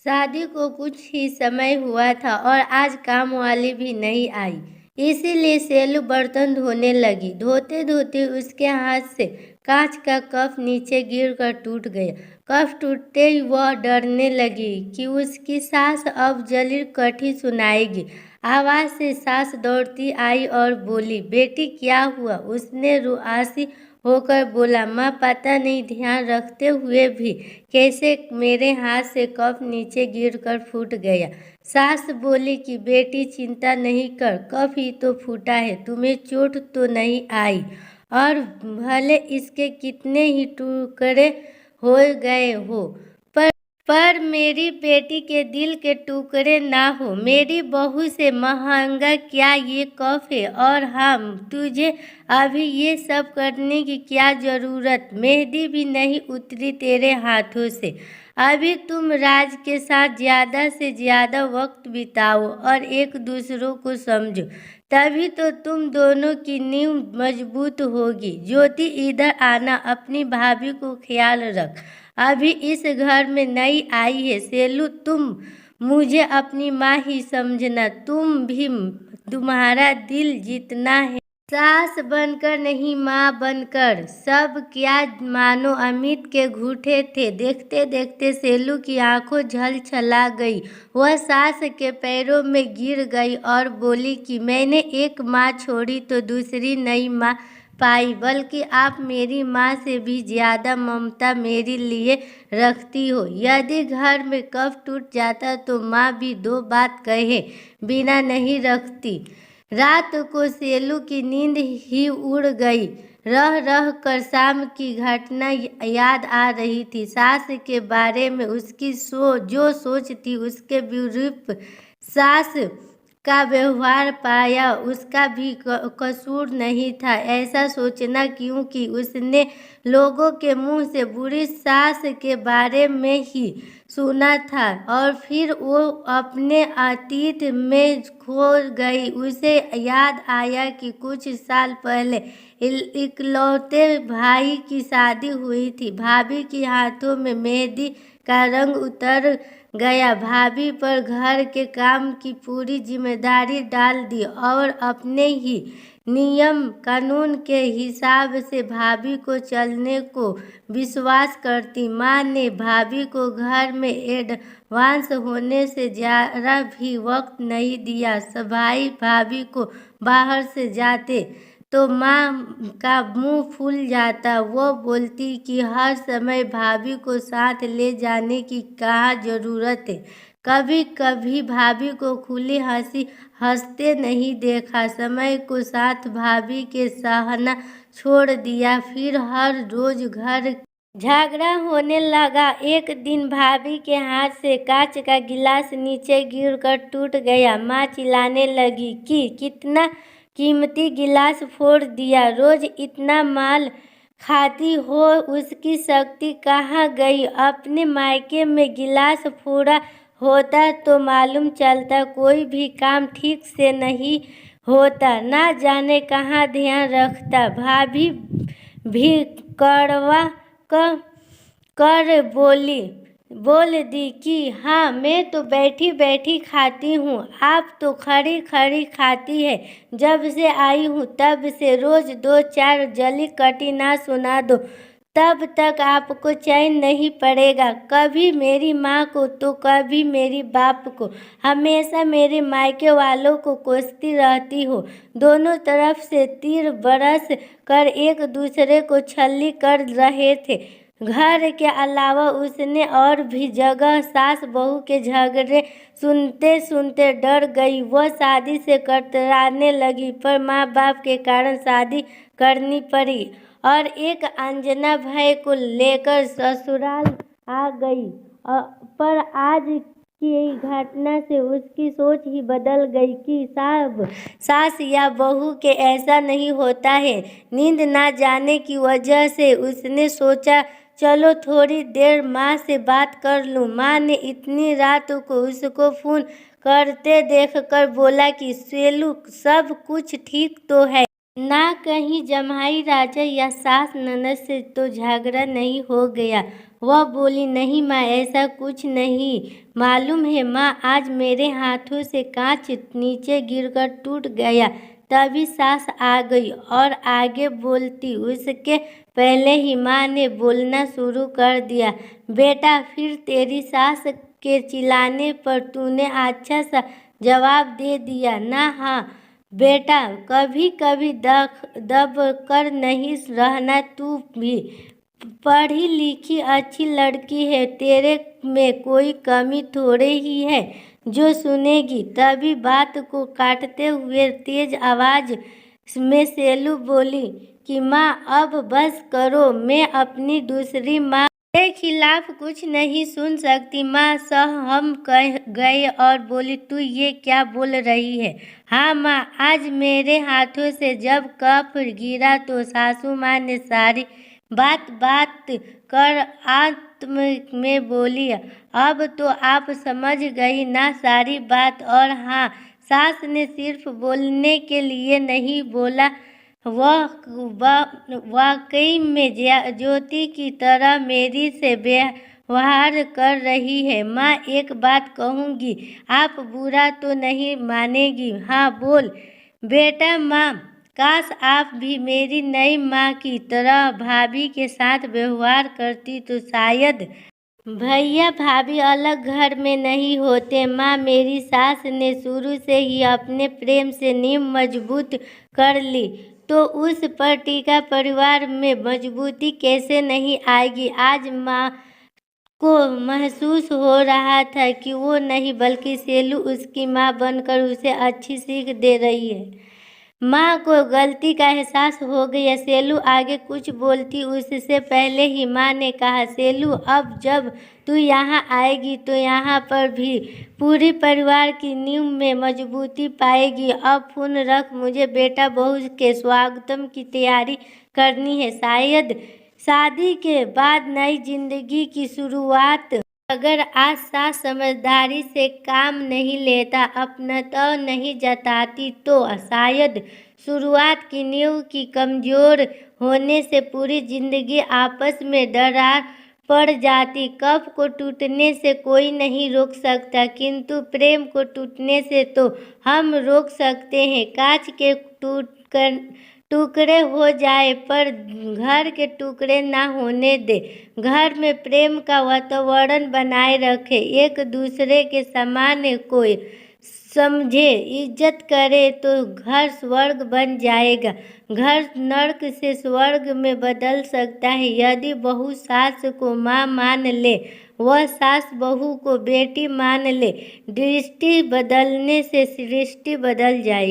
शादी को कुछ ही समय हुआ था और आज काम वाली भी नहीं आई, इसीलिए सेलू बर्तन धोने लगी। धोते धोते उसके हाथ से कांच का कप नीचे गिरकर टूट गया। कप टूटते ही वह डरने लगी कि उसकी सास अब जलील कठी सुनाएगी। आवाज से सास दौड़ती आई और बोली, बेटी क्या हुआ? उसने रुआसी होकर बोला, माँ पता नहीं ध्यान रखते हुए भी कैसे मेरे हाथ से कप नीचे गिरकर फूट गया। सास बोली कि बेटी चिंता नहीं कर, कप ही तो फूटा है, तुम्हें चोट तो नहीं आई, और भले इसके कितने ही टुकड़े हो गए हो पर मेरी बेटी के दिल के टुकड़े ना हो। मेरी बहू से महंगा क्या ये कफ है? और हाँ, तुझे अभी ये सब करने की क्या जरूरत? मेहंदी भी नहीं उतरी तेरे हाथों से। अभी तुम राज के साथ ज्यादा से ज्यादा वक्त बिताओ और एक दूसरों को समझो, तभी तो तुम दोनों की नींव मजबूत होगी। ज्योति इधर आना, अपनी भाभी को ख्याल रख, अभी इस घर में नई आई है। सेलू, तुम मुझे अपनी माँ ही समझना, तुम भी तुम्हारा दिल जीतना है। सास बनकर नहीं, माँ बनकर। सब क्या मानो अमित के घूंटे थे। देखते देखते सेलू की आंखों झलझला गई। वह सास के पैरों में गिर गई और बोली कि मैंने एक माँ छोड़ी तो दूसरी नई माँ पाई, बल्कि आप मेरी माँ से भी ज्यादा ममता मेरे लिए रखती हो। यदि घर में कफ टूट जाता तो माँ भी दो बात कहे बिना नहीं रखती। रात को सेलू की नींद ही उड़ गई। रह रह कर शाम की घटना याद आ रही थी। सास के बारे में उसकी जो सोच थी उसके विरुद्ध सास का व्यवहार पाया उसका भी कसूर नहीं था। ऐसा सोचना क्योंकि उसने लोगों के मुंह से बुरी सास के बारे में ही सुना था और फिर वो अपने अतीत में खो गई। उसे याद आया कि कुछ साल पहले इकलौते भाई की शादी हुई थी। भाभी के हाथों में मेहंदी का रंग उतर गया। भाभी पर घर के काम की पूरी जिम्मेदारी डाल दी और अपने ही नियम कानून के हिसाब से भाभी को चलने को विश्वास करती। माँ ने भाभी को घर में एडवांस होने से ज़रा भी वक्त नहीं दिया। भाई भाभी को बाहर से जाते तो माँ का मुंह फूल जाता। वो बोलती कि हर समय भाभी को साथ ले जाने की क्या जरूरत है। कभी कभी भाभी को खुली हंसी हंसते नहीं देखा। समय को साथ भाभी के सहना छोड़ दिया। फिर हर रोज घर झगड़ा होने लगा। एक दिन भाभी के हाथ से कांच का गिलास नीचे गिरकर टूट गया। माँ चिल्लाने लगी कि कितना कीमती गिलास फोड़ दिया, रोज इतना माल खाती हो, उसकी शक्ति कहाँ गई? अपने मायके में गिलास फोड़ा होता तो मालूम चलता कोई भी काम ठीक से नहीं होता, ना जाने कहाँ ध्यान रखता। भाभी भी कड़वा कर बोल दी कि हाँ, मैं तो बैठी बैठी खाती हूँ, आप तो खड़ी खड़ी खाती है। जब से आई हूँ तब से रोज दो चार जली कटी ना सुना दो तब तक आपको चैन नहीं पड़ेगा। कभी मेरी माँ को तो कभी मेरी बाप को, हमेशा मेरे मायके वालों को कोसती रहती हो। दोनों तरफ से तीर बरस कर एक दूसरे को छल्ली कर रहे थे। घर के अलावा उसने और भी जगह सास बहू के झगड़े सुनते सुनते डर गई। वह शादी से कतराने लगी, पर माँ बाप के कारण शादी करनी पड़ी और एक अंजना भाई को लेकर ससुराल आ गई। पर आज की घटना से उसकी सोच ही बदल गई कि सब सास या बहू के ऐसा नहीं होता है। नींद ना जाने की वजह से उसने सोचा चलो थोड़ी देर माँ से बात कर लूँ। माँ ने इतनी रात को उसको फोन करते देखकर बोला कि सेलू, सब कुछ ठीक तो है? ना कहीं जम्हाई राजा या सास ननद से तो झगड़ा नहीं हो गया। वह बोली, नहीं माँ, ऐसा कुछ नहीं। मालूम है माँ, आज मेरे हाथों से कांच नीचे गिरकर टूट गया। तभी सास आ गई और आगे बोलती उसके पहले ही माँ ने बोलना शुरू कर दिया। बेटा, फिर तेरी सास के चिल्लाने पर तूने अच्छा सा जवाब दे दिया ना? हाँ बेटा, कभी कभी दब कर नहीं रहना। तू भी पढ़ी लिखी अच्छी लड़की है, तेरे में कोई कमी थोड़े ही है जो सुनेगी। तभी बात को काटते हुए तेज आवाज में सेलू बोली कि माँ, अब बस करो, मैं अपनी दूसरी माँ के खिलाफ कुछ नहीं सुन सकती। माँ हम कह गए और बोली, तू ये क्या बोल रही है? हाँ माँ, आज मेरे हाथों से जब कप गिरा तो सासू माँ ने सारी बात कर आत्म में बोली, अब तो आप समझ गई ना सारी बात? और हाँ, सास ने सिर्फ बोलने के लिए नहीं बोला, वह वाकई में ज्योति की तरह मेरी से व्यवहार कर रही है। माँ, एक बात कहूँगी, आप बुरा तो नहीं मानेगी? हाँ बोल बेटा। माँ, काश आप भी मेरी नई माँ की तरह भाभी के साथ व्यवहार करती तो शायद। भैया भाभी अलग घर में नहीं होते माँ। मेरी सास ने शुरू से ही अपने प्रेम से नींव मजबूत कर ली, तो उस पर टीका परिवार में मजबूती कैसे नहीं आएगी? आज माँ को महसूस हो रहा था कि वो नहीं बल्कि सेलू उसकी माँ बनकर उसे अच्छी सीख दे रही है। माँ को गलती का एहसास हो गया। सेलू आगे कुछ बोलती उससे पहले ही माँ ने कहा, सेलू, अब जब तू यहाँ आएगी तो यहाँ पर भी पूरी परिवार की नींव में मजबूती पाएगी। अब फोन रख, मुझे बेटा बहू के स्वागतम की तैयारी करनी है। शायद शादी के बाद नई जिंदगी की शुरुआत। अगर आज सास समझदारी से काम नहीं लेता, अपनत्व नहीं जताती, तो शायद शुरुआत की नींव की कमजोर होने से पूरी जिंदगी आपस में दरार पड़ जाती। कप को टूटने से कोई नहीं रोक सकता, किंतु प्रेम को टूटने से तो हम रोक सकते हैं। कांच के टुकड़े हो जाए पर घर के टुकड़े ना होने दे। घर में प्रेम का वातावरण बनाए रखे, एक दूसरे के सम्मान को समझे, इज्जत करे तो घर स्वर्ग बन जाएगा। घर नर्क से स्वर्ग में बदल सकता है यदि बहू सास को माँ मान ले, वह सास बहू को बेटी मान ले। दृष्टि बदलने से सृष्टि बदल जाएगी।